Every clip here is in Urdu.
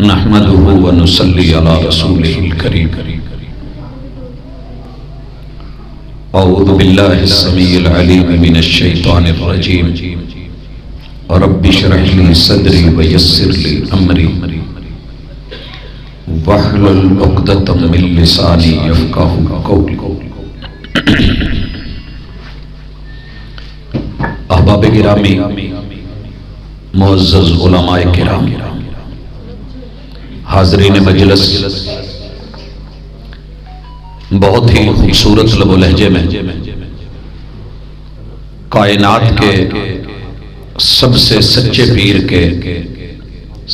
نحمده ونصلي على رسوله الكريم. اعوذ بالله السميع العليم من الشيطان الرجيم. رب اشرح لي صدري ويسر لي امري واحلل عقدة من لساني يفقهوا قولي. احباب گرامی، معزز علماء کرام، حاضرین مجلس، بہت ہی خوبصورت لب و لہجے میں کائنات کے سب سے سچے پیر کے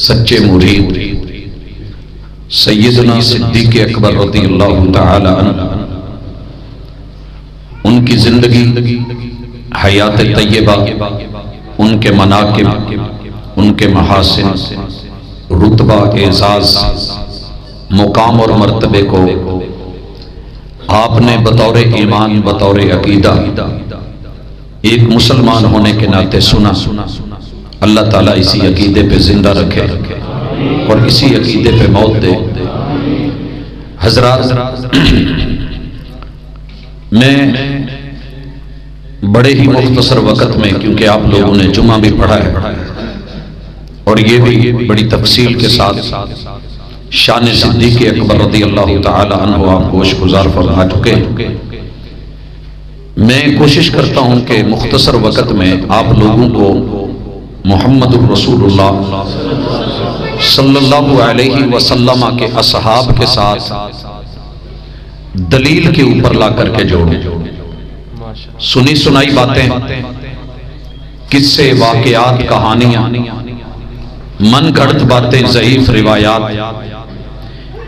سچے مرید سیدنا صدیق اکبر رضی اللہ تعالی عنہ، ان کی زندگی، حیات طیبہ، ان کے مناقب، ان کے محاسن، رتبہ، اعزاز، مقام اور مرتبے کو آپ نے بطور ایمان، بطور عقیدہ ایک مسلمان ہونے کے ناطے سنا. اللہ تعالیٰ اسی عقیدے پہ زندہ رکھے اور اسی عقیدے پہ موت دے. حضرات، میں بڑے ہی مختصر وقت میں، کیونکہ آپ لوگوں نے جمعہ بھی پڑھا ہے اور یہ بھی بڑی تفصیل کے ساتھ شان صدیق اکبر رضی اللہ تعالی عنہ آپ گوش گزار فرما چکے، میں کوشش کرتا ہوں کہ مختصر وقت میں آپ لوگوں کو محمد الرسول اللہ صلی اللہ علیہ وسلم کے اصحاب کے ساتھ دلیل کے اوپر لا کر کے جوڑوں. سنی سنائی باتیں، قصے، واقعات، کہانیاں، من گھڑت باتیں، ضعیف روایات،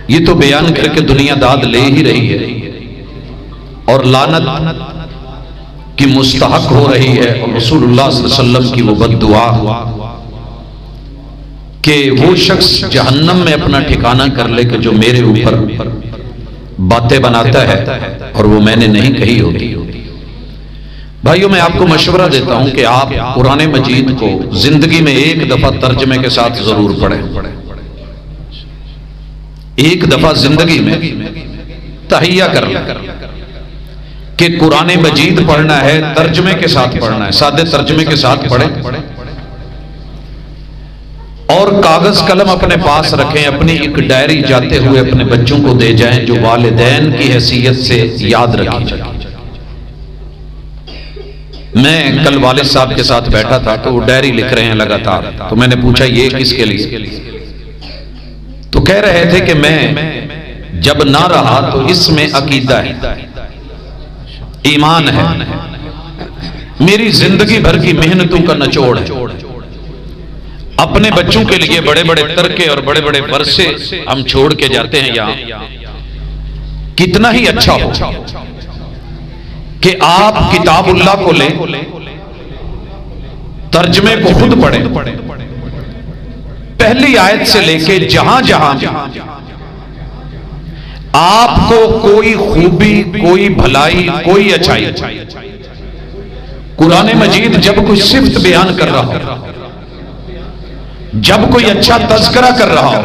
یہ تو بیان کر کے دنیا داد لے ہی رہی ہے اور لعنت کی مستحق ہو رہی ہے. اور رسول اللہ صلی اللہ علیہ وسلم کی وہ بد دعا کہ وہ شخص جہنم میں اپنا ٹھکانہ کر لے کہ جو میرے اوپر باتیں بناتا ہے اور وہ میں نے نہیں کہی ہوتی. بھائیوں، میں آپ کو مشورہ دیتا ہوں کہ آپ قرآن مجید کو زندگی میں ایک دفعہ ترجمے کے ساتھ ضرور پڑھیں. ایک دفعہ زندگی میں تہیہ کر لیں کہ قرآن مجید پڑھنا ہے، ترجمے کے ساتھ پڑھنا ہے. سادے ترجمے کے ساتھ پڑھیں اور کاغذ قلم اپنے پاس رکھیں. اپنی ایک ڈائری جاتے ہوئے اپنے بچوں کو دے جائیں جو والدین کی حیثیت سے یاد رکھی جائے. میں کل والد صاحب کے ساتھ بیٹھا تھا تو وہ ڈائری لکھ رہے ہیں لگاتار، تو میں نے پوچھا یہ کس کے لیے؟ تو کہہ رہے تھے کہ میں جب نہ رہا تو اس میں عقیدہ ہے، ایمان ہے، میری زندگی بھر کی محنتوں کا نچوڑ ہے. اپنے بچوں کے لیے بڑے بڑے ترکے اور بڑے بڑے ورثے ہم چھوڑ کے جاتے ہیں یہاں. کتنا ہی اچھا ہو کہ آپ کتاب اللہ کو لیں، ترجمے کو خود پڑھیں، پہلی آیت سے لے کے جہاں جہاں آپ کو کوئی خوبی، کوئی بھلائی، کوئی اچھائی، قرآن مجید جب کوئی صفت بیان کر رہا ہو، جب کوئی اچھا تذکرہ کر رہا ہو،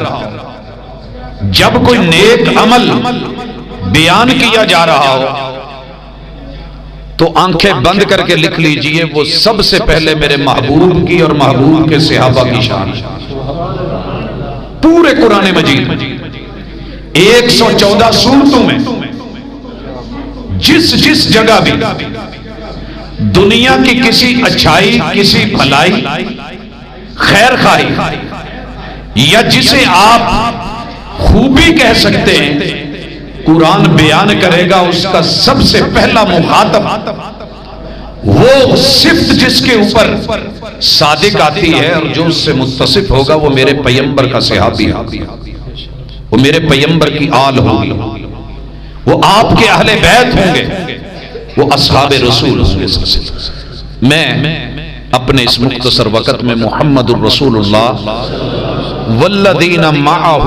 جب کوئی نیک عمل بیان کیا جا رہا ہو، تو آنکھیں بند کر کے لکھ لیجئے وہ سب سے پہلے میرے محبوب کی اور محبوب کے صحابہ کی شان. پورے قرآن مجید 114 سورتوں میں جس جس جگہ بھی دنیا کی کسی اچھائی، کسی بھلائی، خیر خواہی یا جسے آپ خوبی کہہ سکتے ہیں قرآن بیان کرے گا، اس کا سب سے پہلا مخاطب وہ صفت جس کے اوپر صادق آتی ہے اور جو اس سے متصف ہوگا وہ میرے پیغمبر کا صحابی ہوگا، وہ میرے پیغمبر کی آل ہوگی، وہ آپ کے اہل بیت ہوں گے، وہ اصحاب رسول ہوں گے. میں اپنے اس مختصر وقت میں محمد الرسول اللہ والذین معہ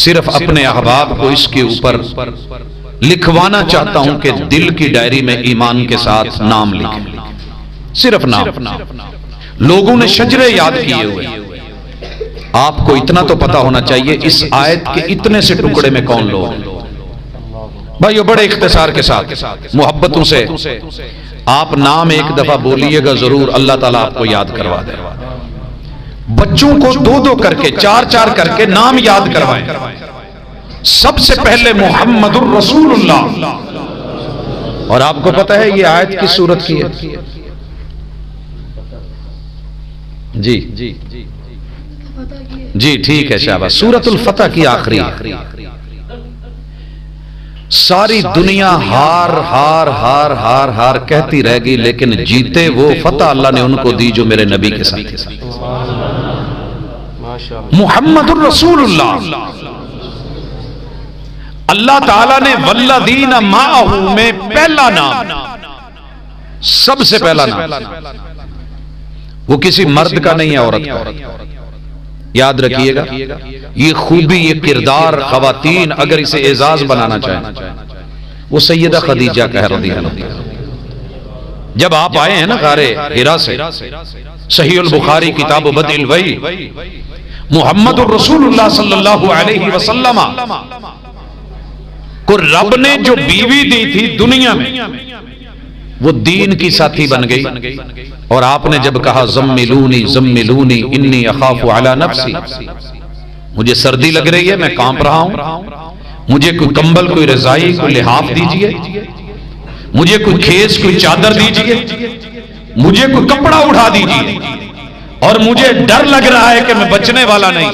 صرف اپنے احباب کو اس کے اوپر لکھوانا چاہتا ہوں کہ دل کی ڈائری میں ایمان کے ساتھ نام لکھیں. صرف نام. لوگوں نے شجرے یاد کیے ہوئے، آپ کو اتنا تو پتا ہونا چاہیے اس آیت کے اتنے سے ٹکڑے میں کون لوگ ہیں۔ بھائیو بڑے اختصار کے ساتھ محبتوں سے آپ نام ایک دفعہ بولیے گا ضرور، اللہ تعالیٰ آپ کو یاد کروا دے۔ بچوں کو دو دو کر کے چار چار کر کے نام یاد کروائیں۔ سب سے پہلے محمد الرسول اللہ، اور آپ کو پتا ہے یہ آیت کس سورت کی ہے؟ جی ٹھیک ہے شاباش، سورت الفتح کی آخری۔ ساری دنیا ہار ہار ہار ہار ہار کہتی رہ گئی، لیکن جیتے وہ فتح اللہ نے ان کو دی جو میرے نبی کے ساتھ۔ محمد الرسول اللہ، اللہ تعالیٰ نے والذین معہ میں پہلا نام، سب سے پہلا نام، وہ کسی مرد کا نہیں ہے، عورت کا۔ یاد رکھیے گا یہ خوبی، یہ کردار خواتین اگر اسے اعزاز بنانا چاہیں وہ سیدہ خدیجہ کا ہے رضی اللہ عنہا۔ جب آپ آئے ہیں نا غار حرا سے، صحیح البخاری کتاب بدء الوحی، محمد الرسول اللہ صلی اللہ علیہ وسلم کو رب نے جو بیوی دی تھی دنیا میں وہ دین کی ساتھی بن گئی، اور آپ نے جب کہا زملونی زملونی انی اخاف علی نفسی، مجھے سردی لگ رہی ہے، میں کانپ رہا ہوں، مجھے کوئی کمبل، کوئی رضائی، کوئی لحاف دیجئے، مجھے کوئی کھیس، کوئی چادر دیجئے، مجھے کوئی کپڑا اٹھا دیجئے، اور مجھے ڈر لگ رہا ہے کہ میں بچنے والا نہیں۔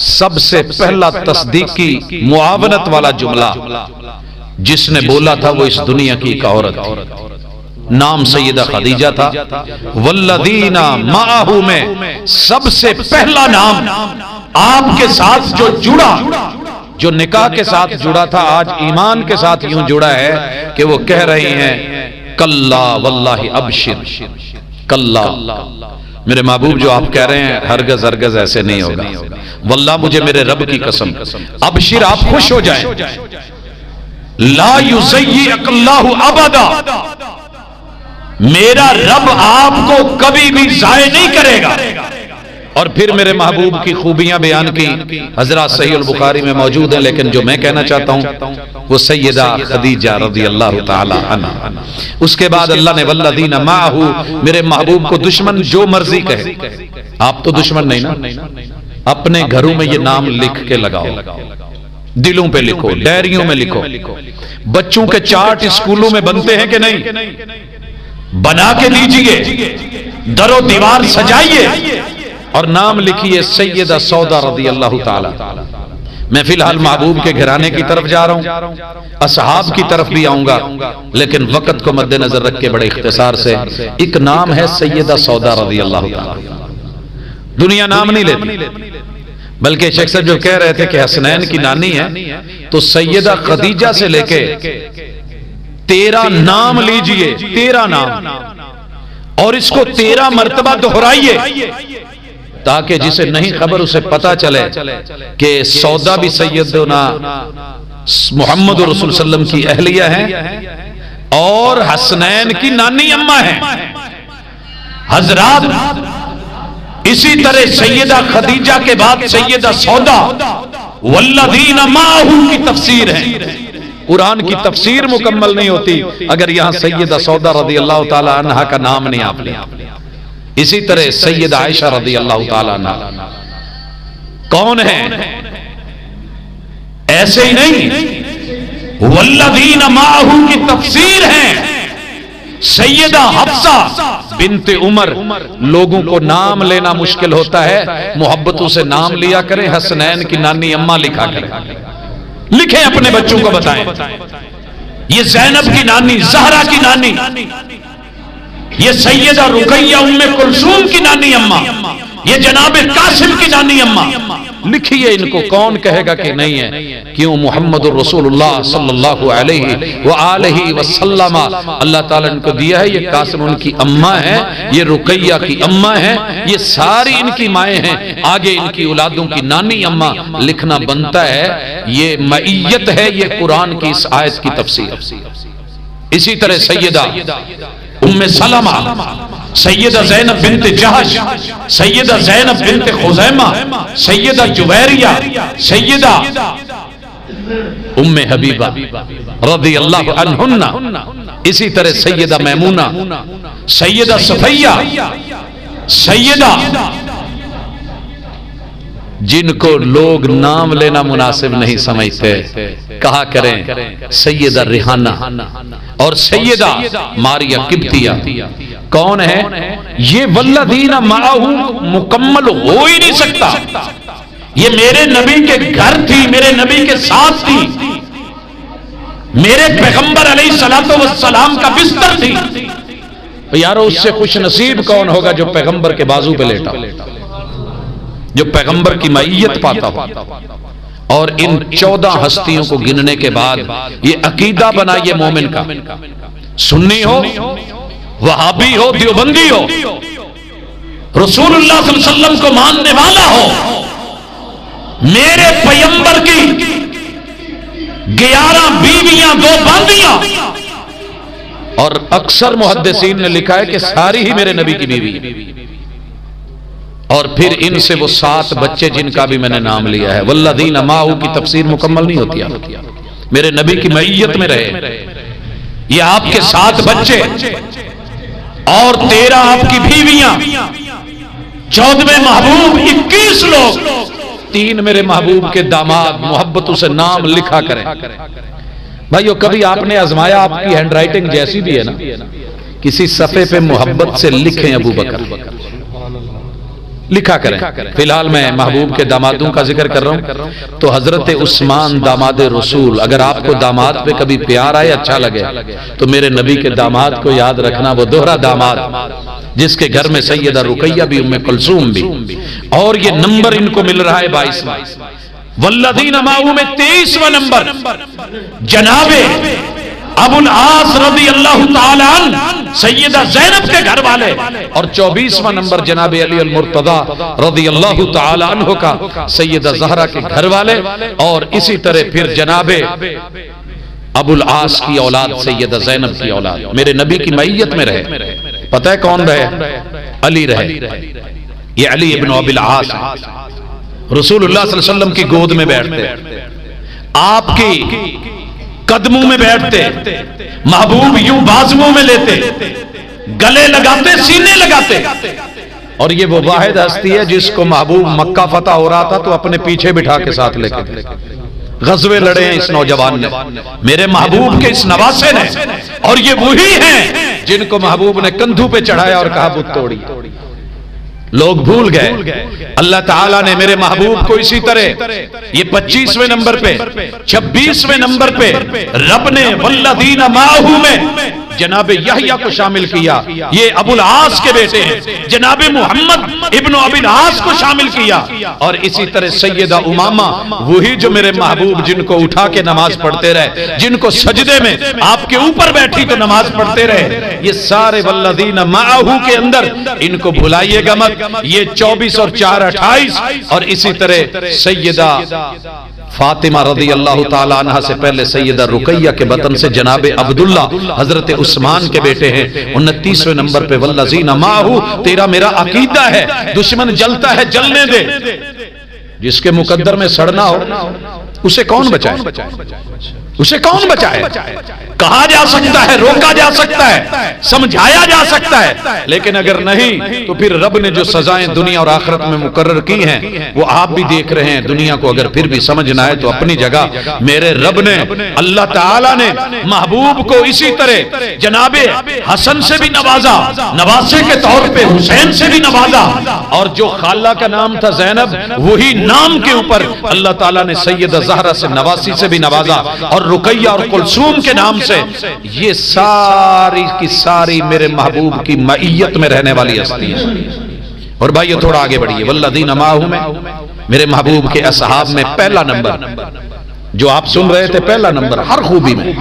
سب سے پہلا تصدیقی معاونت والا جملہ جس نے بولا تھا وہ اس دنیا کی ایک عورت، نام سیدہ خدیجہ تھا۔ والذین معہ میں سب سے پہلا نام آپ کے ساتھ جو جڑا، جو نکاح کے ساتھ جڑا تھا، آج ایمان کے ساتھ یوں جڑا ہے کہ وہ کہہ رہی ہیں کلا واللہ ابشر، کلا میرے محبوب جو آپ کہہ رہے ہیں ہرگز ہرگز ایسے نہیں ہوگا، واللہ مجھے میرے رب کی قسم، ابشر آپ خوش ہو جائیں، لا یضیعک اللہ ابدا، میرا رب آپ کو کبھی بھی ضائع نہیں کرے گا۔ اور پھر میرے محبوب کی خوبیاں بیان کی، حضرات صحیح البخاری میں موجود ہیں، لیکن جو میں کہنا چاہتا ہوں وہ سیدہ خدیجہ رضی اللہ تعالی عنہا۔ اس کے بعد اللہ نے والذین معہ، میرے محبوب کو دشمن جو مرضی کہے، آپ تو دشمن نہیں نا، اپنے گھروں میں یہ نام لکھ کے لگاؤ، دلوں پہ لکھو، ڈائریوں میں لکھو۔ بچوں کے چارٹ اسکولوں میں بنتے ہیں کہ نہیں؟ بنا کے دیجئے، در و دیوار سجائیے اور نام لکھیے سیدہ سودا رضی اللہ تعالی۔ میں فی الحال محبوب کے گھرانے کی طرف جا رہا ہوں، اصحاب کی طرف بھی آؤں گا، لیکن وقت کو مد نظر رکھ کے بڑے اختصار سے، ایک نام ہے سیدہ سودا رضی اللہ تعالی۔ دنیا نام نہیں لیتی، بلکہ شیخ صاحب جو کہہ رہے تھے کہ حسنین کی نانی ہے، تو سیدہ خدیجہ سے لے کے 13 نام لیجئے، 13 نام، اور اس کو 13 مرتبہ دہرائیے تاکہ جسے نہیں خبر اسے پتا چلے کہ سودا بھی سیدنا محمد رسول صلی اللہ علیہ وسلم کی اہلیہ ہیں اور حسنین کی نانی اماں ہیں۔ حضرات اسی طرح سیدہ خدیجہ کے بعد سیدہ سودا والذین معہ کی تفسیر ہے۔ قرآن کی تفسیر مکمل نہیں ہوتی اگر یہاں سیدہ سودا رضی اللہ تعالی عنہا کا نام نہیں آپ لیا۔ اسی طرح سیدہ عائشہ رضی اللہ تعالی عنہ کون ہیں؟ ایسے ہی نہیں، والذین معہ کی تفسیر ہے سیدہ حفصہ بنت عمر۔ لوگوں کو نام لینا مشکل ہوتا ہے، محبتوں سے نام لیا کریں، حسنین کی نانی اماں لکھا کریں، لکھیں اپنے بچوں کو بتائیں یہ زینب کی نانی، زہرا کی نانی، یہ سیدہ رقیہ ام کلثوم کی نانی اماں، یہ جناب قاسم کی نانی اماں۔ لکھیے ان کو، کون کہے گا کہ نہیں ہے؟ کیوں؟ محمد الرسول اللہ صلی اللہ علیہ وآلہ وسلم اللہ تعالیٰ ان کو دیا ہے۔ یہ قاسم ان کی اماں ہیں، یہ رقیہ کی اماں ہیں، یہ ساری ان کی مائیں ہیں، آگے ان کی اولادوں کی نانی اماں لکھنا بنتا ہے۔ یہ معیت ہے، یہ قرآن کی اس آیت کی تفسیر۔ اسی طرح سیدہ ام سلمہ سیدہ زینب بنت جہش، سیدہ زینب بنت خزیمہ، سیدہ جویریہ، سیدہ ام حبیبہ رضی اللہ عنہن، اسی طرح سیدہ میمونہ، سیدہ صفیہ، سیدہ جن کو لوگ نام لینا مناسب نہیں سمجھتے کہا کریں سیدہ ریحانہ اور سیدہ ماریہ قبطیہ۔ کون ہے یہ؟ والذین معہ مکمل ہو ہی نہیں سکتا، یہ میرے نبی کے گھر تھی، میرے نبی کے ساتھ تھی، میرے پیغمبر علیہ السلام کا بستر تھی۔ یارو اس سے خوش نصیب کون ہوگا جو پیغمبر کے بازو پہ لیٹا، جو پیغمبر کی معیت پاتا ہو۔ اور ان 14 ہستیوں کو گننے کے بعد یہ عقیدہ بنا یہ مومن کا، سنی ہو، وہابی ہو، دیوبندی ہو، رسول اللہ صلی اللہ علیہ وسلم کو ماننے والا ہو، میرے پیغمبر کی 11 بیویاں 2 باندیاں، اور اکثر محدثین نے لکھا ہے کہ ساری ہی میرے نبی کی بیوی، اور پھر ان سے وہ 7 بچے جن کا بھی میں نے نام لیا ہے۔ والذین معہ کی تفسیر مکمل نہیں ہوتی ہے، میرے نبی کی معیت میں رہے، یہ آپ کے 7 بچے اور 13 آپ کی بیویاں، 14ویں محبوب 21 لوگ، 3 میرے محبوب کے داماد، محبتوں سے نام لکھا کریں۔ بھائیو کبھی آپ نے آزمایا، آپ کی ہینڈ رائٹنگ جیسی بھی ہے نا، کسی صفحے پہ محبت سے لکھیں ابو بکر، لکھا کریں۔ فی الحال میں محبوب کے دامادوں کا ذکر کر رہا ہوں تو حضرت عثمان داماد رسول، اگر آپ کو داماد پہ کبھی پیار آئے، اچھا لگے تو میرے نبی کے داماد کو یاد رکھنا، وہ دوہرا داماد جس کے گھر میں سیدہ رقیہ بھی، ام کلثوم بھی، اور یہ نمبر ان کو مل رہا ہے 22واں۔ والذین معہ میں 23واں نمبر جناب ابو العاص رضی اللہ تعالی عنہ، سیدہ زینب کے گھر والے، اور 24واں نمبر جناب علی المرتضی رضی اللہ تعالی عنہ کا سیدہ زہرا کے گھر والے، اور اسی طرح پھر جناب ابو العاص کی اولاد سیدہ زینب کی اولاد میرے نبی کی معیت میں رہے۔ پتہ ہے کون رہے؟ علی رہے، یہ علی ابن ابی العاص رسول اللہ صلی اللہ علیہ وسلم کی گود میں بیٹھتے، آپ کی قدموں میں بیٹھتے، محبوب یوں بازوؤں میں لیتے، گلے لگاتے، سینے لگاتے، اور یہ وہ واحد ہستی ہے جس کو محبوب مکہ فتح ہو رہا تھا تو اپنے پیچھے بٹھا کے ساتھ لے کے غزوے لڑے ہیں اس نوجوان نے، میرے محبوب کے اس نواسے نے، اور یہ وہی ہیں جن کو محبوب نے کندھوں پہ چڑھایا اور کہا بت توڑی۔ لوگ بھول گئے، اللہ تعالیٰ نے میرے محبوب کو اسی طرح یہ 25ویں نمبر پہ، 26ویں نمبر پہ رب نے والذین معہ میں جناب یحییٰ کو شامل کیا، یہ ابو العاص کے بیٹے ہیں، جناب محمد ابن ابی العاص کو شامل کیا، اور اسی طرح سیدہ امامہ، وہی جو میرے محبوب جن کو اٹھا کے نماز پڑھتے رہے، جن کو سجدے میں آپ کے اوپر بیٹھی تو نماز پڑھتے رہے، یہ سارے والذین معہ کے اندر ان کو بھلائیے گا مت، یہ 24 اور 4 28، اور اسی طرح سیدہ فاطمہ رضی اللہ تعالیٰ عنہ سے پہلے سیدہ رقیہ کے بطن سے جناب عبداللہ حضرت عثمان کے بیٹے ہیں، 29ویں نمبر پہ والذین معہ، تیرا میرا عقیدہ ہے دشمن جلتا ہے جلنے دے، جس کے مقدر میں سڑنا ہو اسے کون بچائے؟ اسے کون بچائے؟ کہا جا سکتا ہے، روکا جا سکتا ہے، سمجھایا جا سکتا ہے، لیکن اگر نہیں تو پھر رب نے جو سزائیں دنیا اور آخرت میں مقرر کی ہیں وہ آپ بھی دیکھ رہے ہیں۔ دنیا کو اگر پھر بھی سمجھنا ہے تو اپنی جگہ میرے رب نے، اللہ تعالیٰ نے محبوب کو اسی طرح جناب حسن سے بھی نوازا، نواسے کے طور پہ حسین سے بھی نوازا، اور جو خالہ کا نام تھا زینب، وہی نام کے اوپر اللہ تعالیٰ نے سیدہ زہرا سے نواسی سے بھی نوازا، اور رقیہ اور کلثوم کے نام سے۔ یہ ساری کی ساری میرے محبوب کی معیت میں رہنے والی ہستی ہے۔ اور بھائی یہ تھوڑا آگے بڑھیے، والذین معہ میں میرے محبوب کے اصحاب میں پہلا نمبر جو آپ سن رہے تھے، پہلا نمبر ہر خوبی میں،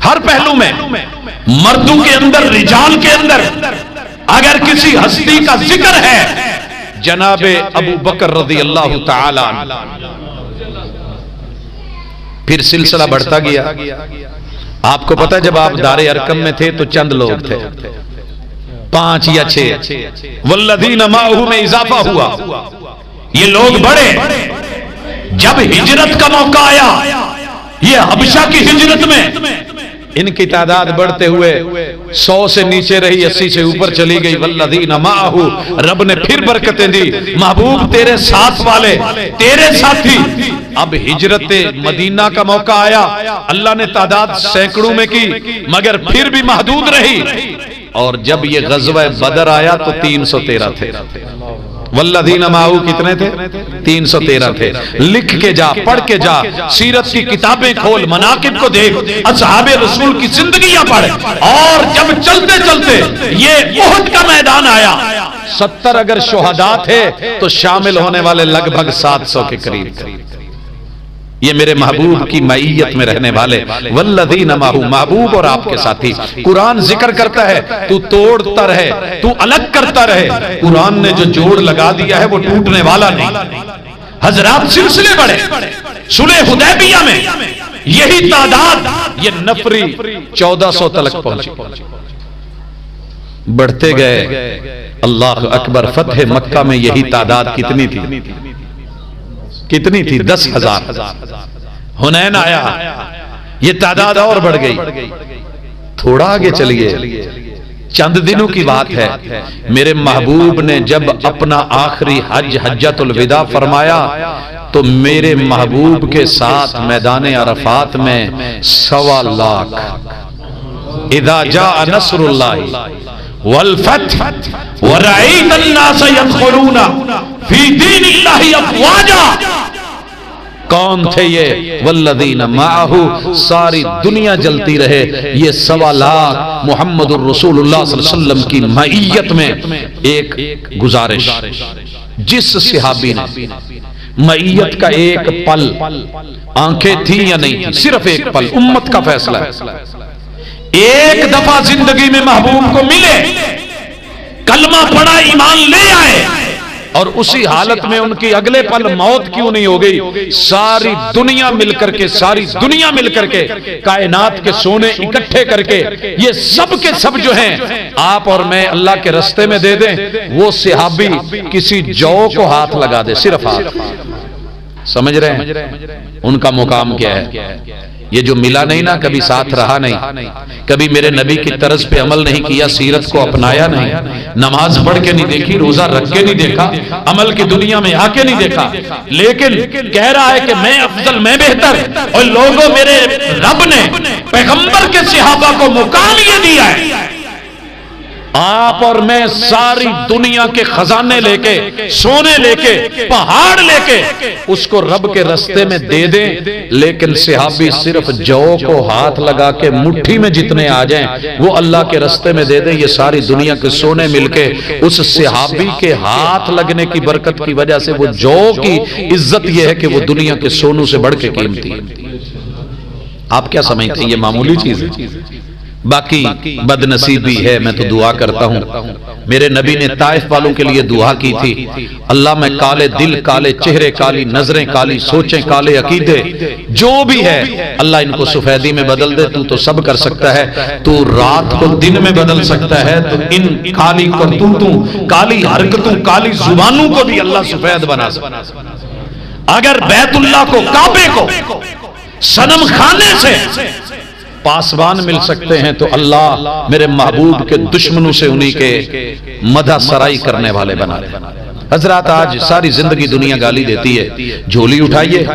ہر پہلو میں، مردوں کے اندر، رجال کے اندر اگر کسی ہستی کا ذکر ہے جناب ابو بکر رضی اللہ تعالی عنہ۔ پھر سلسلہ بڑھتا گیا، آپ کو پتہ جب آپ دار ارقم میں تھے تو چند لوگ تھے، 5 یا 6 والذین معہ میں اضافہ ہوا، یہ لوگ بڑے. جب ہجرت کا موقع آیا، یہ حبشہ کی ہجرت میں ان کی تعداد بڑھتے ہوئے 100 سے نیچے رہی، 80 سے اوپر چلی گئی. والذین معہ، رب نے پھر برکتیں دی. محبوب تیرے ساتھ والے، تیرے ساتھی. اب ہجرت مدینہ کا موقع آیا، اللہ نے تعداد سینکڑوں میں کی مگر پھر بھی محدود رہی. اور جب یہ غزوہ بدر آیا تو 313 تھے. والذین معہ کتنے تھے؟ 313 تھے. لکھ کے جا، پڑھ کے جا، سیرت کی کتابیں کھول، مناقب کو دیکھ، اصحاب رسول کی زندگیاں پڑھ. اور جب چلتے چلتے یہ احد کا میدان آیا، 70 اگر شہداء تھے تو شامل ہونے والے لگ بھگ 700 کے قریب. یہ میرے محبوب کی معیت میں رہنے والے. والذین معہ، محبوب اور آپ کے ساتھی. قرآن ذکر کرتا ہے تو توڑتا رہے، تو الگ کرتا رہے. قرآن نے جو جوڑ لگا دیا ہے وہ ٹوٹنے والا نہیں. حضرات سلسلے بڑھے. صلح حدیبیہ میں یہی تعداد، یہ نفری 1400 تلک پہنچی. بڑھتے گئے. اللہ اکبر. فتح مکہ میں یہی تعداد کتنی تھی؟ کتنی تھی؟ 10,000. حنین آیا، یہ تعداد اور بڑھ گئی. تھوڑا آگے چلیے، چند دنوں کی بات ہے. میرے محبوب نے جب اپنا آخری حج، حجۃ الوداع فرمایا تو میرے محبوب کے ساتھ میدان عرفات میں 1.25 لاکھ. اذا جاء نصر اللہ والفتح ورأيت الناس يدخلون في دين الله افواجا. کون تھے یہ؟ والذین معہ. ساری دنیا جلتی رہے. یہ 1.25 لاکھ محمد الرسول اللہ صلی اللہ علیہ وسلم کی معیت میں. ایک گزارش، جس صحابی نے معیت کا ایک پل، آنکھیں تھیں یا نہیں تھیں، صرف ایک پل، امت کا فیصلہ ہے، ایک دفعہ زندگی میں محبوب کو ملے، کلمہ پڑھا، ایمان لے آئے، اور اسی حالت میں ان کی اگلے پل موت کیوں نہیں ہو گئی؟ ساری دنیا مل کر کے، ساری دنیا مل کر کے، کائنات کے سونے اکٹھے کر کے یہ سب کے سب جو ہیں آپ اور میں اللہ کے رستے میں دے دیں. وہ صحابی کسی جو کو ہاتھ لگا دے، صرف ہاتھ. سمجھ رہے ہیں ان کا مقام کیا ہے؟ یہ جو ملا نہیں نا، کبھی ساتھ رہا نہیں، کبھی میرے نبی کی طرز پہ عمل نہیں کیا، سیرت کو اپنایا نہیں، نماز پڑھ کے نہیں دیکھی، روزہ رکھ کے نہیں دیکھا، عمل کی دنیا میں آ کے نہیں دیکھا، لیکن کہہ رہا ہے کہ میں افضل، میں بہتر. اور لوگوں، میرے رب نے پیغمبر کے صحابہ کو مقام یہ دیا ہے. آپ اور میں ساری دنیا کے خزانے لے کے، سونے لے کے، پہاڑ لے کے اس کو رب کے رستے میں دے دیں، لیکن صحابی صرف جو کو ہاتھ لگا کے مٹھی میں جتنے آ جائیں وہ اللہ کے رستے میں دے دیں. یہ ساری دنیا کے سونے مل کے اس صحابی کے ہاتھ لگنے کی برکت کی وجہ سے وہ جو کی عزت یہ ہے کہ وہ دنیا کے سونوں سے بڑھ کے قیمتی ہے. آپ کیا سمجھتے ہیں یہ معمولی چیز ہے؟ باقی بد نصیبی ہے. میں تو دعا کرتا ہوں، میرے نبی نے طائف والوں کے لیے دعا کی تھی، اللہ میں کالے دل، کالے چہرے، کالی نظریں، کالی سوچیں، کالے عقیدے جو بھی ہے اللہ ان کو سفیدی میں بدل دے. تو سب کر سکتا ہے، تو رات کو دن میں بدل سکتا ہے، تو ان کالی کرتوتوں، کالی حرکتوں، کالی زبانوں کو بھی اللہ سفید بنا سکتا ہے. اگر بیت اللہ کو، کعبے کو صنم خانے سے پاسبان مل سکتے ہیں تو اللہ میرے محبوب کے دشمنوں سے انہی کے مدح سرائی کرنے والے بنا دے. حضرات آج ساری زندگی دنیا گالی دیتی ہے، جھولی اٹھائیے،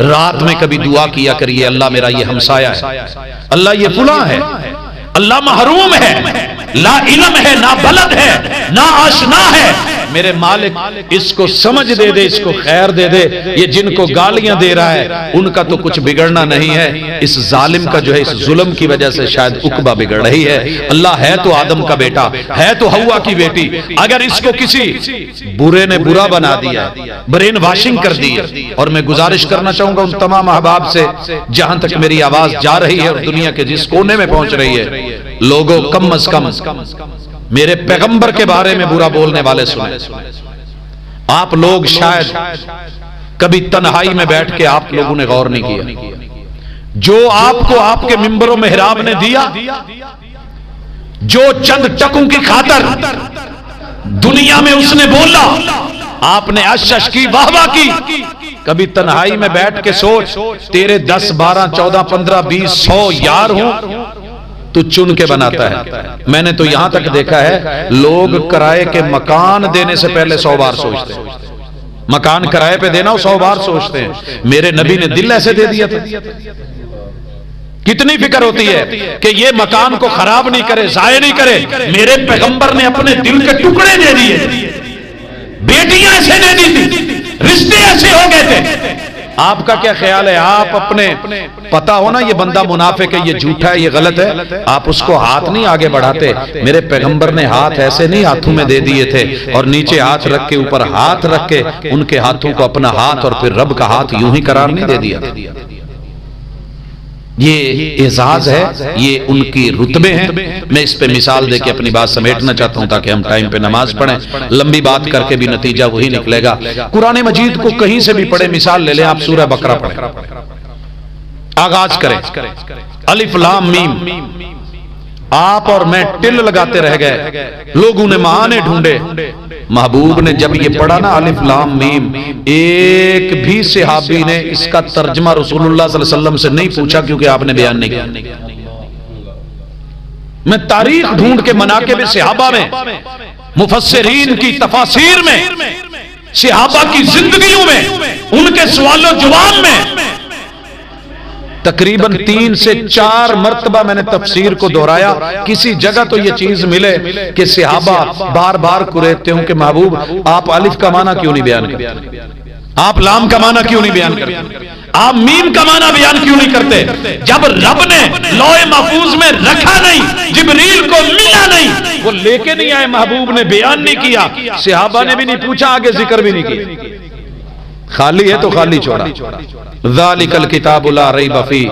رات میں کبھی دعا کیا کریے، اللہ میرا یہ ہمسایہ ہے، اللہ یہ فلاں ہے، اللہ محروم ہے، لا علم ہے، نہ بلد ہے، نہ آشنا ہے. میرے مالک اس کو سمجھ دے دے، اس کو خیر دے دے. یہ جن کو گالیاں دے رہا ہے ان کا تو کچھ بگڑنا نہیں ہے، اس ظالم کا جو ہے اس ظلم کی وجہ سے شاید عقبہ بگڑ رہی ہے. اللہ ہے تو آدم کا بیٹا، ہے تو حوا کی بیٹی، اگر اس کو کسی برے نے برا بنا دیا، برین واشنگ کر دی. اور میں گزارش کرنا چاہوں گا ان تمام احباب سے جہاں تک میری آواز جا رہی ہے اور دنیا کے جس کونے میں پہنچ رہی ہے، لوگوں کم از کم میرے پیغمبر کے بارے میں برا بولنے والے سنیں. آپ لوگ شاید کبھی تنہائی میں بیٹھ کے آپ لوگوں نے غور نہیں کیا، جو آپ کو آپ کے منبر و محراب نے دیا جو چند ٹکوں کی خاطر دنیا میں اس نے بولا، آپ نے اشش کی، واہ واہ کی. کبھی تنہائی میں بیٹھ کے سوچ، تیرے 10 12 14 15 20 100 یار ہوں، تو چن کے بناتا ہے. میں نے تو یہاں تک دیکھا ہے لوگ کرائے کے مکان دینے سے پہلے 100 بار سوچتے ہیں. مکان کرائے پہ دینا 100 بار سوچتے ہیں. میرے نبی نے دل ایسے دے دیا تھا. کتنی فکر ہوتی ہے کہ یہ مکان کو خراب نہیں کرے، ضائع نہیں کرے. میرے پیغمبر نے اپنے دل کے ٹکڑے دے دیے، بیٹیاں ایسے دے دی تھی، رشتے ایسے ہو گئے تھے. آپ کا کیا خیال ہے؟ آپ اپنے پتا ہو نا یہ بندہ منافق ہے، یہ جھوٹا ہے، یہ غلط ہے، آپ اس کو ہاتھ نہیں آگے بڑھاتے. میرے پیغمبر نے ہاتھ ایسے نہیں ہاتھوں میں دے دیے تھے اور نیچے ہاتھ رکھ کے اوپر ہاتھ رکھ کے ان کے ہاتھوں کو اپنا ہاتھ اور پھر رب کا ہاتھ یوں ہی قرار نہیں دے دیا. یہ اعزاز ہے، یہ ان کی رتبے ہیں. میں اس پہ مثال دے کے اپنی بات سمیٹنا چاہتا ہوں تاکہ ہم ٹائم پہ نماز پڑھیں. لمبی بات کر کے بھی نتیجہ وہی نکلے گا. قرآن مجید کو کہیں سے بھی پڑھیں، مثال لے لیں آپ سورہ بقرہ پڑھیں، آغاز کریں الف لام میم. آپ اور میں ٹل لگاتے رہ گئے، لوگوں نے معانے ڈھونڈے. محبوب نے جب یہ پڑھا نا الف لام میم، ایک بھی صحابی نے اس کا ترجمہ رسول اللہ صلی اللہ علیہ وسلم سے نہیں پوچھا، کیونکہ آپ نے بیان نہیں کیا. میں تاریخ ڈھونڈ کے مناقب صحابہ میں، مفسرین کی تفاسیر میں، صحابہ کی زندگیوں میں، ان کے سوال و جواب میں تقریباً 3 سے 4 مرتبہ میں نے تفسیر کو دہرایا. کسی جگہ تو یہ چیز ملے کہ صحابہ بار بار کریتے ہوں کہ محبوب آپ الف کا معنی کیوں نہیں بیان کرتے، آپ لام کا معنی کیوں نہیں بیان کرتے، آپ میم کا معنی بیان کیوں نہیں کرتے. جب رب نے لوح محفوظ میں رکھا نہیں، جبریل کو ملا نہیں، وہ لے کے نہیں آئے، محبوب نے بیان نہیں کیا، صحابہ نے بھی نہیں پوچھا، آگے ذکر بھی نہیں کیا. خالی ہے تو خالی چھوڑا. ذالک الکتاب لا ریب فیہ،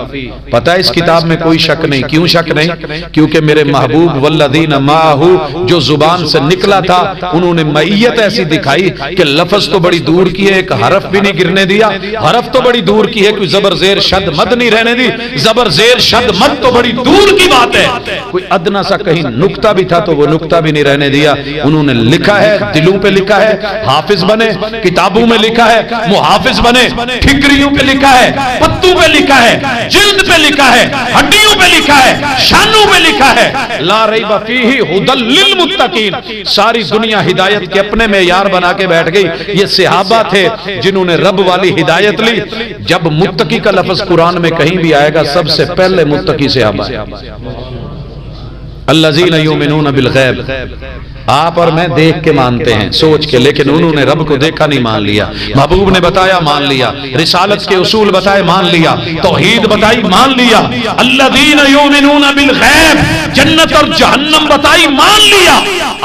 پتہ ہے اس کتاب میں کوئی شک نہیں. کیوں شک نہیں؟ کیونکہ میرے محبوب والذین معہ جو زبان سے نکلا تھا انہوں نے معیت ایسی دکھائی کہ لفظ تو بڑی دور کی ہے، ایک حرف بھی نہیں گرنے دیا. حرف تو بڑی دور کی ہے، کوئی زبر زیر شد مد نہیں رہنے دی. زبر زیر شد مد تو بڑی دور کی بات ہے. کوئی ادنا سا کہیں نکتہ بھی تھا تو وہ نکتہ بھی نہیں رہنے دیا. انہوں نے لکھا ہے، دلوں پہ لکھا ہے، حافظ بنے، کتابوں میں لکھا ہے، محافظ بنے، ٹھکریوں پہ لکھا ہے، پتوں پہ لکھا ہے، جلد پہ لکھا ہے، ہڈیوں پہ لکھا ہے، شانوں پہ لکھا ہے. لا ریب فیہ ھدی للمتقین. ساری دنیا ہدایت کے اپنے معیار بنا کے بیٹھ گئی. یہ صحابہ تھے جنہوں نے رب والی ہدایت لی. جب متقی کا لفظ قرآن میں کہیں بھی آئے گا سب سے پہلے متقی صحابہ ہے. الذین یؤمنون بالغیب. آپ اور میں دیکھ کے مانتے ہیں، سوچ کے، لیکن انہوں نے رب کو دیکھا نہیں، مان لیا. محبوب نے بتایا، مان لیا. رسالت کے اصول بتائے، مان لیا. توحید بتائی، مان لیا. الذین یؤمنون بالغیب، جنت اور جہنم بتائی، مان لیا.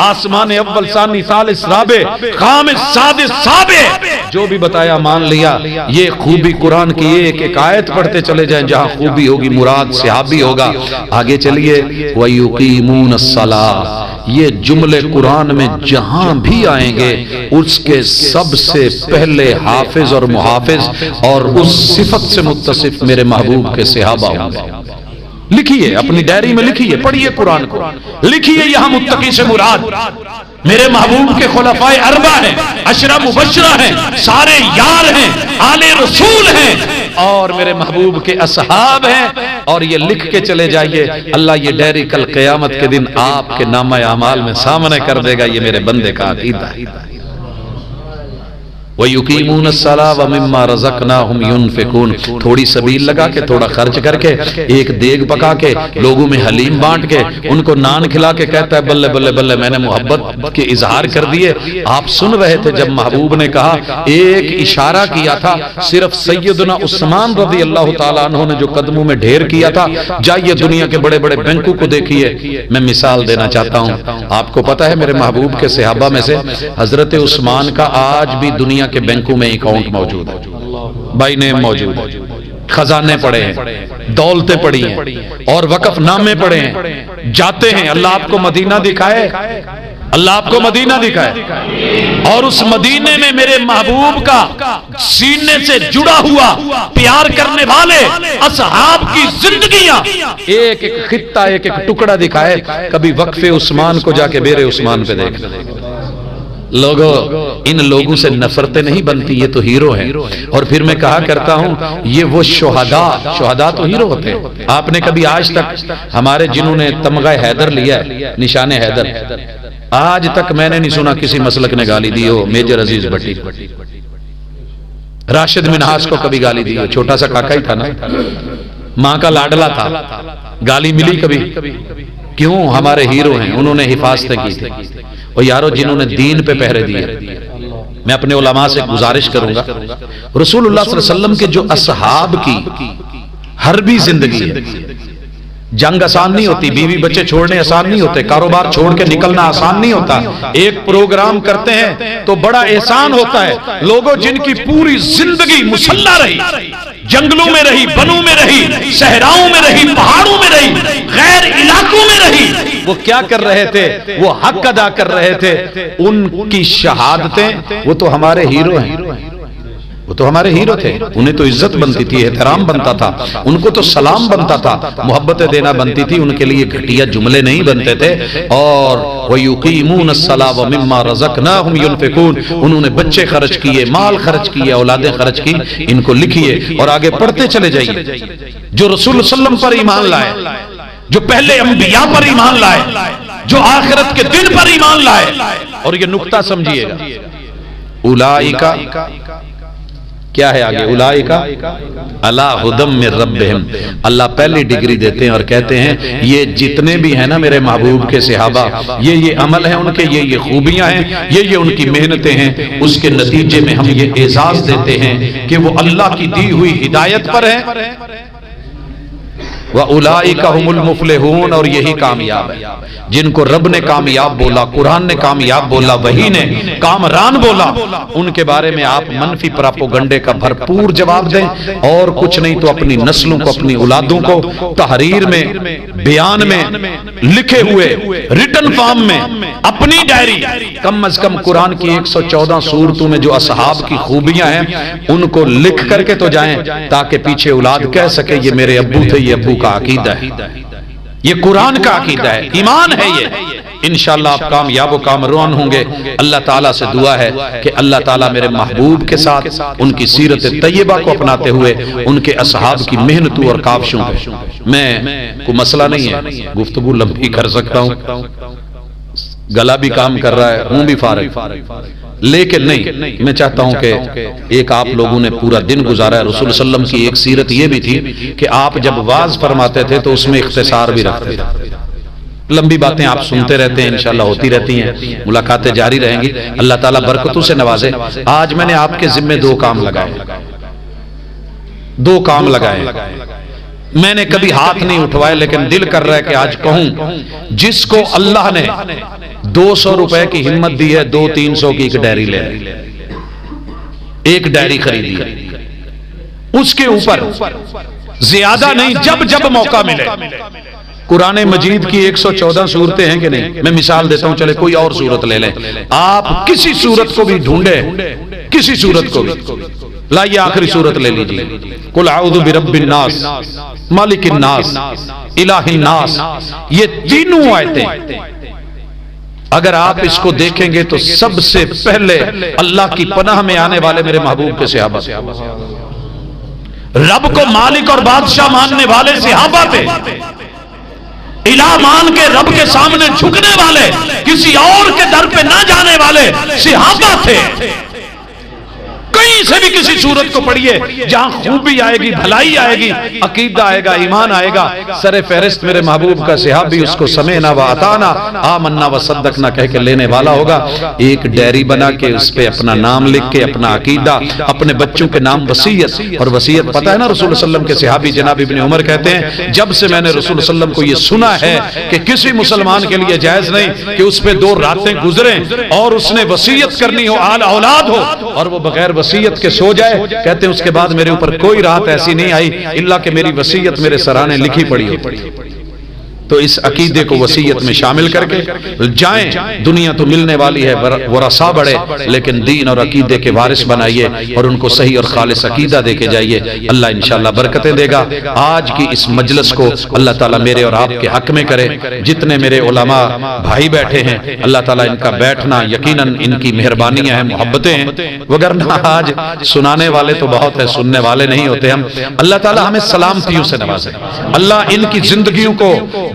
آسمان اول ثانی ثالث رابع خامس سادس سابع جو بھی بتایا مان لیا. یہ خوبی قرآن کی ایک ایک آیت پڑھتے چلے جائیں، جہاں خوبی ہوگی مراد صحابی ہوگا. آگے چلیے. وَيُقِيمُونَ الصَّلَاةَ. یہ جملے قرآن میں جہاں بھی آئیں گے اس کے سب سے پہلے حافظ اور محافظ اور اس صفت سے متصف میرے محبوب کے صحابہ ہوں گے. لکھیے، اپنی ڈائری میں لکھیے، پڑھیے قرآن کو، لکھیے یہاں متقی سے مراد میرے محبوب کے خلفائے اربع ہیں، عشرہ مبشرہ ہیں، سارے یار ہیں، آل رسول ہیں اور میرے محبوب کے اصحاب ہیں. اور یہ لکھ کے چلے جائیے، اللہ یہ ڈائری کل قیامت کے دن آپ کے نامہ اعمال میں سامنے کر دے گا. یہ میرے بندے کا عقیدہ ہے. وَيُقِيمُونَ الصَّلَاةَ وَمِمَّا رَزَقْنَاهُمْ يُنْفِقُونَ. تھوڑی سبیل لگا کے، تھوڑا خرچ کر کے، ایک دیگ پکا کے، لوگوں میں حلیم بانٹ کے، ان کو نان کھلا کے کہتا ہے بلے بلے بلے میں نے محبت کے اظہار کر دیے. آپ سن رہے تھے جب محبوب نے کہا، ایک اشارہ کیا تھا صرف سیدنا عثمان رضی اللہ تعالیٰ عنہ نے جو قدموں میں ڈھیر کیا تھا. جائیے دنیا کے بڑے بڑے بینکوں کو دیکھیے. میں مثال دینا چاہتا ہوں. آپ کو پتا ہے میرے محبوب کے صحابہ میں سے حضرت عثمان کا آج بھی دنیا کے بینکوں میں اکاؤنٹ موجود ہے، بائی نیم موجود ہے. خزانے پڑے ہیں، دولتیں پڑی ہیں اور وقف نامے پڑے ہیں. جاتے ہیں، اللہ آپ کو مدینہ دکھائے، اللہ آپ کو مدینہ دکھائے اور اس مدینے میں میرے محبوب کا سینے سے جڑا ہوا پیار کرنے والے اصحاب کی زندگیاں ایک ایک خطہ ایک ایک ٹکڑا دکھائے. کبھی وقف عثمان کو جا کے بیر عثمان پہ دیکھ. لوگوں ان لوگوں سے نفرتیں نہیں بنتی، یہ تو ہیرو ہیں. اور پھر میں کہا کرتا ہوں یہ وہ شہداء تو ہیرو ہوتے ہیں. آپ نے کبھی آج تک ہمارے جنہوں نے تمغہ حیدر لیا ہے، نشان حیدر، آج تک میں نے نہیں سنا کسی مسلک نے گالی دی ہو. میجر عزیز بھٹی، راشد منہاس کو کبھی گالی دی ہو؟ چھوٹا سا کاکا ہی تھا نا، ماں کا لاڈلا تھا، گالی ملی کبھی؟ کیوں؟ ہمارے ہیرو ہیں، انہوں نے حفاظتیں کی تھی. اور یارو جنہوں نے دین پہ پہرے دیے. میں اپنے علماء سے گزارش کروں گا، رسول اللہ صلی اللہ علیہ وسلم کے جو اصحاب کی حربی زندگی ہے، جنگ آسان نہیں ہوتی، بیوی بچے چھوڑنے آسان نہیں ہوتے، کاروبار چھوڑ کے نکلنا آسان نہیں ہوتا. ایک پروگرام کرتے ہیں تو بڑا احسان ہوتا ہے. لوگوں جن کی پوری زندگی مسلح رہی، جنگلوں میں رہی، بنوں میں رہی، صحراؤں میں رہی، پہاڑوں میں رہی، غیر علاقوں میں رہی، وہ کیا کر رہے تھے؟ وہ حق ادا کر رہے تھے. ان کی شہادتیں، وہ تو ہمارے ہیرو ہیں، وہ تو ہمارے ہیرو تھے. انہیں تو عزت بنتی تھی، احترام بنتا تھا، ان کو تو سلام بنتا تھا، محبتیں دینا بنتی تھی. ان کے لیے گھٹیا جملے نہیں بنتے تھے. اور وَيُقِيمُونَ الصَّلَاةَ وَمِمَّا رَزَقْنَاهُمْ يُنْفِقُونَ، انہوں نے بچے خرچ کیے، مال خرچ کیے، اولادیں خرچ کی. ان کو لکھیے اور آگے پڑھتے چلے جائیے. جو رسول اللہ صلی اللہ علیہ وسلم پر ایمان لائے، جو پہلے انبیاء پر ایمان لائے، جو آخرت کے دن پر ایمان لائے. اور یہ نقطہ سمجھیے گا، اولئک کیا ہے آگے؟ اولئک علی ھدی من ربہم. اللہ پہلی ڈگری دیتے ہیں اور کہتے ہیں یہ جتنے بھی ہیں نا میرے محبوب کے صحابہ، یہ عمل ہیں ان کے، یہ خوبیاں ہیں، یہ ان کی محنتیں ہیں. اس کے نتیجے میں ہم یہ اعزاز دیتے ہیں کہ وہ اللہ کی دی ہوئی ہدایت پر ہیں. وَأُولَئِكَ هُمُ الْمُفْلِحُونَ، اور یہی کامیاب ہے. جن کو رب نے کامیاب بولا، قرآن نے کامیاب بولا، وحی نے کامران بولا، ان کے بارے میں آپ منفی پراپوگنڈے کا بھرپور جواب دیں. اور کچھ نہیں تو اپنی نسلوں کو، اپنی اولادوں کو تحریر میں، بیان میں، لکھے ہوئے ریٹن فارم میں، اپنی ڈائری، کم از کم قرآن کی 114 سورتوں میں جو اصحاب کی خوبیاں ہیں ان کو لکھ کر کے تو جائیں، تاکہ پیچھے اولاد کہہ سکے یہ میرے ابو تھے، یہ ابو کا عقیدہ ہے، یہ قرآن کا عقیدہ ہے، ایمان ہے. یہ انشاءاللہ آپ کامیاب و کامران ہوں گے. اللہ تعالیٰ سے دعا ہے کہ اللہ تعالیٰ میرے محبوب کے ساتھ ان کی سیرت طیبہ کو اپناتے ہوئے ان کے اصحاب کی محنتوں اور کاوشوں پہ، میں کوئی مسئلہ نہیں ہے، گفتگو لمبی کر سکتا ہوں، گلا بھی کام کر رہا ہے، ہوں بھی فارغ، لیکن نہیں، میں چاہتا ہوں کہ ایک آپ لوگوں نے پورا دن گزارا ہے. رسول صلی اللہ علیہ وسلم کی ایک سیرت یہ بھی تھی کہ آپ جب واز فرماتے تھے تو اس میں اختصار بھی رکھتے تھے. لمبی باتیں آپ سنتے رہتے ہیں، انشاءاللہ ہوتی رہتی ہیں، ملاقاتیں جاری رہیں گی. اللہ تعالیٰ برکتوں سے نوازے. آج میں نے آپ کے ذمے دو کام لگائے. میں نے کبھی ہاتھ نہیں اٹھوائے، لیکن دل کر رہا ہے کہ آج کہوں. جس کو اللہ نے 200 روپے کی ہمت دی ہے، 200-300 کی ایک ڈائری لے لے، ایک ڈائری خریدی ہے، اس کے اوپر زیادہ نہیں، جب جب موقع ملے. قرآن مجید کی 114 صورتیں ہیں کہ نہیں؟ میں مثال دیتا ہوں، چلے کوئی اور صورت لے لیں. آپ کسی صورت کو بھی ڈھونڈے، کسی صورت کو بھی، لائیے آخری صورت لے لیجیے، قل اعوذ برب الناس، مالک الناس، الہ الناس. یہ تینوں آیتیں اگر آپ اس کو دیکھیں گے تو سب سے پہلے اللہ کی پناہ میں آنے والے میرے محبوب کے صحابہ، رب کو مالک اور بادشاہ ماننے والے صحابہ تھے. الہ مان کے رب کے سامنے جھکنے والے، کسی اور کے در پہ نہ جانے والے صحابہ تھے. کہیں سے بھی کسی صورت کو پڑھیے جہاں خوبی آئے گی، بھلائی آئے گی، عقیدہ آئے گا، ایمان آئے گا. سر فہرست میرے محبوب کا صحابی اس کو سمعنا و اطعنا، آمنا و صدقنا کہہ کے لینے والا ہوگا. ایک ڈائری بنا کے اس پہ اپنا نام لکھ کے، اپنا عقیدہ، اپنے بچوں کے نام وصیت. اور وصیت پتہ ہے نا، رسول اللہ صلی اللہ علیہ وسلم کے صحابی جناب ابن عمر کہتے ہیں جب سے میں نے رسول اللہ صلی اللہ علیہ وسلم کو یہ سنا ہے کہ کسی مسلمان کے لیے جائز نہیں کہ اس پہ 2 راتیں گزریں اور اس نے وصیت کرنی ہو، آل اولاد ہو، اور وہ بغیر وصیت کے سو جائے، کہتے ہیں اس کے بعد میرے اوپر کوئی رات ایسی نہیں آئی الا کہ میری وصیت میرے سرانے لکھی پڑی ہوتی. تو اس عقیدے کو وصیت میں شامل کر کے جائیں. دنیا تو ملنے والی ہے، ورثہ بڑھے، لیکن دین اور عقیدے کے وارث بنائیے اور ان کو صحیح اور خالص عقیدہ دے کے جائیے. اللہ انشاءاللہ برکتیں دے گا. آج کی اس مجلس کو اللہ تعالیٰ میرے اور آپ کے حق میں کرے. جتنے میرے علماء بھائی بیٹھے ہیں اللہ تعالیٰ ان کا بیٹھنا یقیناً ان کی مہربانیاں ہیں، محبتیں ہیں، وگرنہ آج سنانے والے تو بہت ہیں، سننے والے نہیں ہوتے ہم. اللہ تعالیٰ ہمیں سلامتیوں سے نوازے. اللہ ان کی زندگیوں کو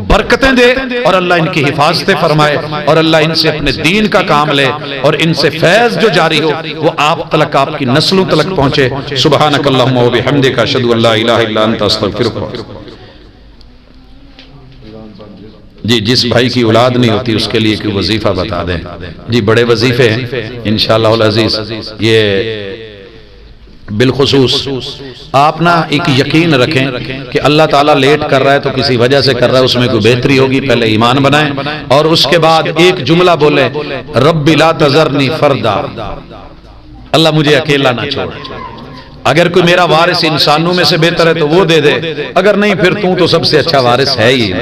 برکتیں دے اور اللہ ان کی حفاظتیں فرمائے اور اللہ ان سے اپنے دین کا کام لے اور ان سے فیض جو جاری ہو وہ آپ تلک، آپ کی نسلوں تلک پہنچے. سبحانک اللہم و بحمدک اشہد ان لا الہ الا انت استغفرک. جی جس بھائی کی اولاد نہیں ہوتی اس کے لیے کوئی وظیفہ بتا دیں. جی بڑے وظیفے ہیں انشاءاللہ العزیز. یہ بالخصوص آپ نا ایک یقین رکھیں کہ اللہ تعالیٰ لیٹ کر رہا ہے تو کسی وجہ سے کر رہا ہے، اس میں کوئی بہتری ہوگی. پہلے ایمان بنائیں اور اس کے بعد ایک جملہ بولے، رب لا تذرنی فردا، اللہ مجھے اکیلا نہ چھوڑ. اگر کوئی میرا وارث انسانوں میں سے بہتر ہے تو وہ دے دے، اگر نہیں پھر تو سب سے اچھا وارث ہے ہی.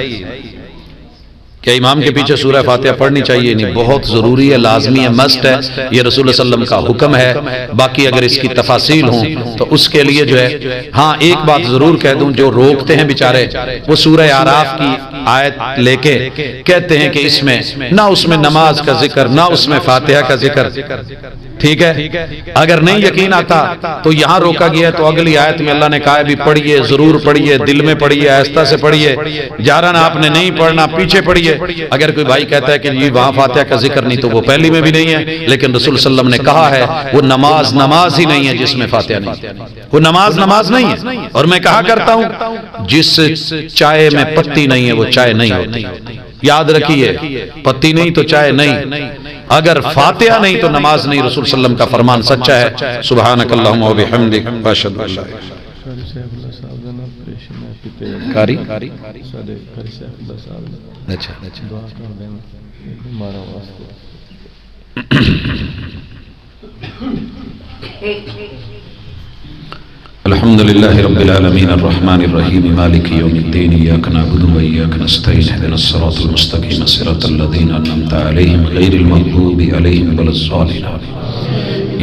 کیا امام کے پیچھے سورہ فاتحہ پڑھنی چاہیے؟ نہیں، بہت ضروری ہے، لازمی ہے، مست ہے. یہ رسول اللہ صلی اللہ علیہ وسلم کا حکم ہے. باقی اگر اس کی تفاصیل ہوں تو اس کے لیے جو ہے، ہاں ایک بات ضرور کہہ دوں، جو روکتے ہیں بیچارے وہ سورہ اعراف کی آیت لے کے کہتے ہیں کہ اس میں نماز کا ذکر، نہ اس میں فاتحہ کا ذکر. ٹھیک ہے، اگر نہیں یقین آتا تو یہاں روکا گیا ہے تو اگلی آیت میں اللہ نے کہا ہے بھی پڑھیے، ضرور پڑھیے، دل میں پڑھیے، آہستہ سے پڑھیے، جارن آپ نے نہیں پڑھنا، پیچھے پڑھیے. اگر کوئی بھائی کہتا ہے کہ جی وہاں فاتحہ کا ذکر نہیں تو وہ پہلی میں بھی نہیں ہے، لیکن رسول صلی اللہ علیہ وسلم نے کہا ہے وہ نماز ہی نہیں ہے جس میں فاتحہ نہیں. وہ نماز نہیں ہے. اور میں کہا کرتا ہوں جس چائے میں پتی نہیں ہے وہ چائے نہیں ہوتی. یاد رکھیے، پتی نہیں تو چائے نہیں. اگر فاتحہ نہیں تو نماز نہیں. رسول صلی اللہ علیہ وسلم کا فرمان سچا ہے. سبحانک اللہم و بحمدک اشہد ان لا الہ کاری اچھا الحمد للہ رب العالمین الرحمن الرحیم مالک یوم الدین ایاک نعبد و ایاک نستعین اهدنا الصراط المستقیم صراط الذین انعمت علیہم غیر المغضوب علیہم ولا الضالین.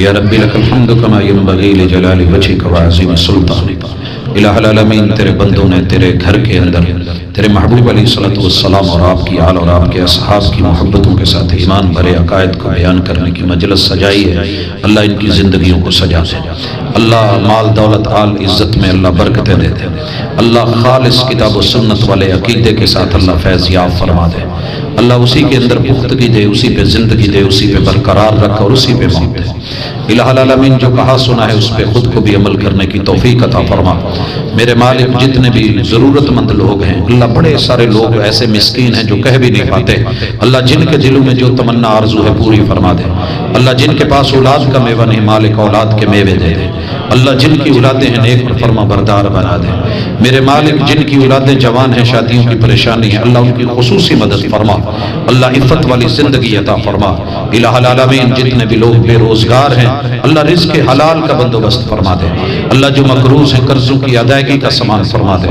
یا رب لک الحمد کما ینبغی لجلال وجہک وعظیم سلطانک. الہ العالمین تیرے بندوں نے تیرے گھر کے اندر تیرے محبوب علیہ الصلوۃ والسلام اور آپ کی آل اور آپ کے اصحاب کی محبتوں کے ساتھ ایمان بھرے عقائد کو بیان کرنے کی مجلس سجائی ہے. اللہ ان کی زندگیوں کو سجا دے. اللہ مال دولت آل عزت میں اللہ برکتیں دے دے. اللہ خالص کتاب و سنت والے عقیدے کے ساتھ اللہ فیض یاب فرما دے. اللہ اسی کے اندر پختگی دے، اسی پہ زندگی دے، اسی پہ برقرار رکھ اور اسی پہ موت دے. الہ العالمین جو کہا سنا ہے اس پہ خود کو بھی عمل کرنے کی توفیق عطا فرما. میرے مالک جتنے بھی ضرورت مند لوگ ہیں اللہ، بڑے سارے لوگ ایسے مسکین ہیں جو کہہ بھی نہیں پاتے، اللہ جن کے دلوں میں جو تمنا آرزو ہے پوری فرما دے. اللہ جن کے پاس اولاد کا میوہ نہیں مالک اولاد کے میوے دے دے. اللہ جن کی اولادیں ہیں نیک اور فرما بردار بنا دے. میرے مالک جن کی اولادیں جوان ہیں شادیوں کی پریشانی ہے اللہ ان کی خصوصی مدد فرما. اللہ عفت والی زندگی عطا فرما. الہ العالمین جتنے بھی لوگ بے روزگار ہیں اللہ رزق حلال کا بندوبست فرما دے. اللہ جو مقروض ہیں قرضوں کی ادائیگی کا سامان فرما دے.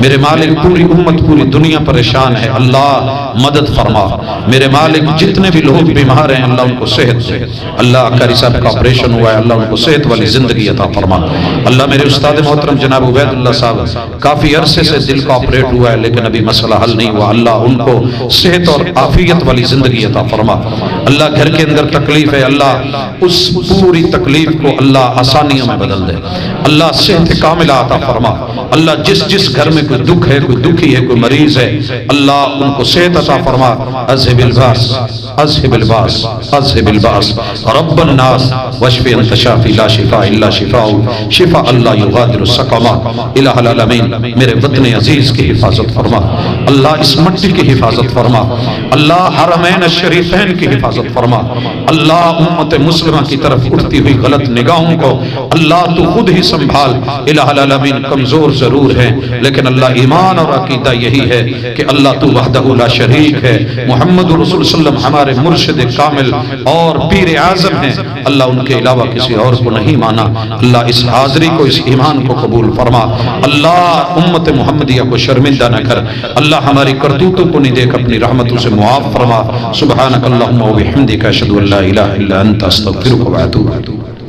میرے مالک پوری امت پوری دنیا پریشان ہے اللہ مدد فرما. میرے مالک جتنے بھی لوگ بیمار ہیں اللہ ان کو صحت دے. اللہ قاری صاحب کا آپریشن ہوا ہے اللہ ان کو صحت والی زندگی عطا فرما. اللہ میرے استاد محترم جناب عبید اللہ صاحب کافی عرصے سے دل کا آپریٹ ہوا ہے لیکن ابھی مسئلہ حل نہیں ہوا. اللہ ان کو صحت اور عافیت والی زندگی عطا فرما. اللہ گھر کے اندر تکلیف ہے اللہ اس پوری تکلیف کو اللہ آسانیوں میں بدل دے. اللہ صحت کاملہ عطا فرما. اللہ جس جس گھر میں کوئی دکھ ہے کوئی دکھی ہے کوئی مریض ہے اللہ ان کو صحت عطا فرما. اذهب الباس اذهب الباس اذهب الباس رب الناس واشف انت شافی لا شفاء الا شفاء شفاء اللہ یغادر السقما. الہ العالمین میرے وطن عزیز کی حفاظت فرما. اللہ اس مٹی کی حفاظت فرما. اللہ حرمین الشریفین کی حفاظت حفاظت فرما اللہ، امت مسلمہ کی طرف اٹھتی ہوئی غلط نگاہوں کو اللہ تو خود ہی سنبھال۔ الہ العالمین کمزور ضرور ہے لیکن اللہ ایمان اور عقیدہ یہی ہے کہ اللہ تو وحدہ لا شریک ہے، محمد رسول صلی اللہ علیہ وسلم ہمارے مرشد کامل اور پیر اعظم ہیں، اللہ ان کے علاوہ کسی اور کو نہیں مانا۔ اللہ اس حاضری کو، اس ایمان کو قبول فرما۔ اللہ امت محمدیہ کو شرمندہ نہ کر، اللہ ہماری کرتوتوں کو نہیں دیکھ، اپنی رحمتوں سے معاف فرما۔ سبحانک اللہم و بحمدک، اشہد ان لا الہ الا انت، استغفرک و اتوب الیک۔